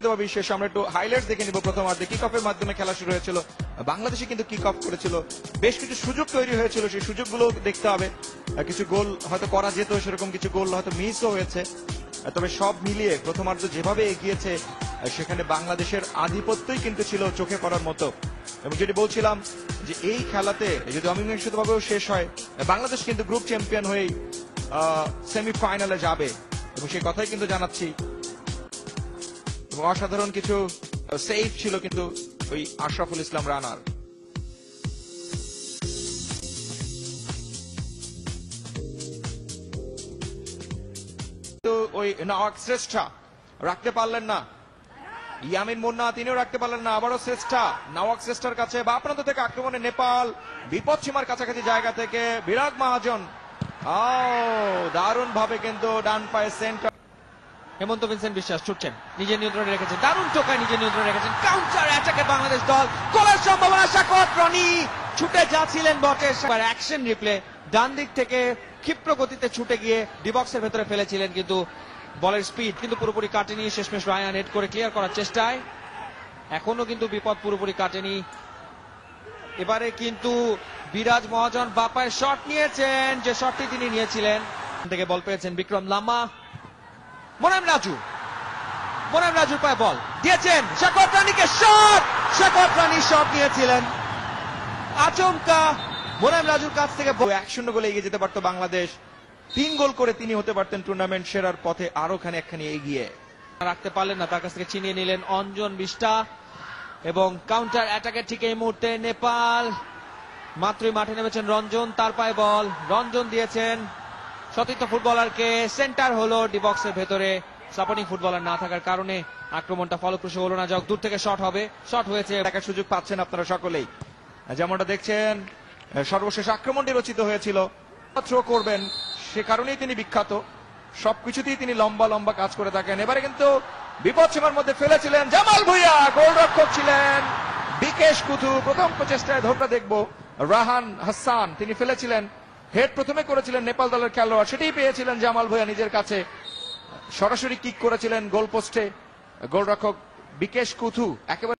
দেওয়া বিশেষ আমরা একটু হাইলাইটস দেখে নিব। প্রথমার্ধে কিক অফের মাধ্যমে খেলা শুরু হয়েছিল, বাংলাদেশে কিন্তু কিক অফ করেছিল, বেশ কিছু সুযোগ তৈরি হয়েছিল, সেই সুযোগগুলো দেখতে হবে। কিছু গোল হয়তো করা যেত, সেরকম কিছু গোল হয়তো মিসও হয়েছে। তবে সব মিলিয়ে প্রথমার্ধ যেভাবে এগিয়েছে সেখানে বাংলাদেশের আধিপত্যই কিন্তু ছিল চোখে পড়ার মতো। এবং যেটি বলছিলাম যে এই খেলাতে যদি অমীমাংসিতভাবেও শেষ হয়, বাংলাদেশ কিন্তু গ্রুপ চ্যাম্পিয়ন হয়েই সেমিফাইনালে যাবে এবং সেই কথাই কিন্তু জানাচ্ছি। অসাধারণ কিছু সেভ ছিল কিন্তু ওই আশরাফুল ইসলাম রানার। ওই নওয়াক শ্রেষ্ঠা রাখতে পারলেন না, ইয়ামিন মুন্না তিনিও রাখতে পারলেন না। আবারও শ্রেষ্ঠা, নওয়াক শ্রেষ্ঠার কাছে বা প্রান্ত থেকে আক্রমণে নেপাল, বিপদ সীমার কাছাকাছি জায়গা থেকে বিরাগ মহাজন দারুণ ভাবে কিন্তু ডান পায়ে সেন্টার। হেমন্ত ভিনসেন্ট বিশ্বাস ছুটছেন, নিজের নিয়ন্ত্রণে রেখেছেন, দারুণ টোকায় নিজের নিয়ন্ত্রণে রেখেছেন। কাউন্টার অ্যাটাকে বাংলাদেশ দল, গোলের সম্ভাবনা। শাকত রনি ছুটে যাচ্ছিলেন বটে, অ্যাকশন রিপ্লে ডান দিক থেকে ক্ষিপ্র গতিতে ছুটে গিয়ে ডিবক্সের ভেতরে ফেলেছিলেন, কিন্তু বলের স্পিড কিন্তু পুরোপুরি কাটেনি। শেষমেশ রায়ান হেড করে ক্লিয়ার করার চেষ্টায়, এখনো কিন্তু বিপদ পুরোপুরি কাটেনি। এবারে কিন্তু বিরাজ মহাজন বাপায় শট নিয়েছেন, যে শটটি তিনি নিয়েছিলেন থেকে বল পেয়েছেন বিক্রম লাম্মা। মোনায়েম রাজুর পায়ে বল দিয়েছেন শাকত রানীকে, শট। শাকত রানী শট নিয়েছিলেন, আচমকা মোনায়েম রাজুর কাছ থেকে 1-0 গোলে এগিয়ে যেতে পারতো বাংলাদেশ। 3 গোল করে তিনি হতে পারতেন টুর্নামেন্ট সেরার পথে আরো একখানি এগিয়ে। রাখতে পারলেন না, তার কাছ থেকে ছিনিয়ে নিলেন অঞ্জন বিষ্টা। এবং কাউন্টার অ্যাটাকে ঠিক এই মুহূর্তে নেপাল, মাত্রই মাঠে নেমেছেন রঞ্জন, তার পায়ে বল, রঞ্জন দিয়েছেন সতীর্থ ফুটবলারকে, সেন্টার হলো ডিবক্সের ভেতরে। সাপোর্টিং ফুটবলার না থাকার কারণে আক্রমণটা ফলপ্রসূ হলো না। যাক, দূর থেকে শট হবে, শট হয়েছে, দেখার সুযোগ পাচ্ছেন আপনারা সকলেই। যেমনটা দেখছেন সর্বশেষ আক্রমণটি রচিত হয়েছিল, থ্রো করবেন সে কারণেই তিনি বিখ্যাত, সবকিছুতেই তিনি লম্বা লম্বা কাজ করে থাকেন। এবারে কিন্তু বিপদ সীমার মধ্যে ফেলেছিলেন জামাল ভুঁইয়া, গোলরক্ষক ছিলেন বিকেশ কুথু। প্রথম প্রচেষ্টায় ধরটা দেখবো রাহান হাসান, তিনি ফেলেছিলেন, হেড প্রথমে করেছিলেন নেপাল দলের খেলোয়াড়, সেটাই পেয়েছিলেন জামাল ভুঁইয়া নিজের কাছে। সরাসরি কিক করেছিলেন গোল পোস্টে গোলরক্ষক বিকেশ কুথু, একেবারে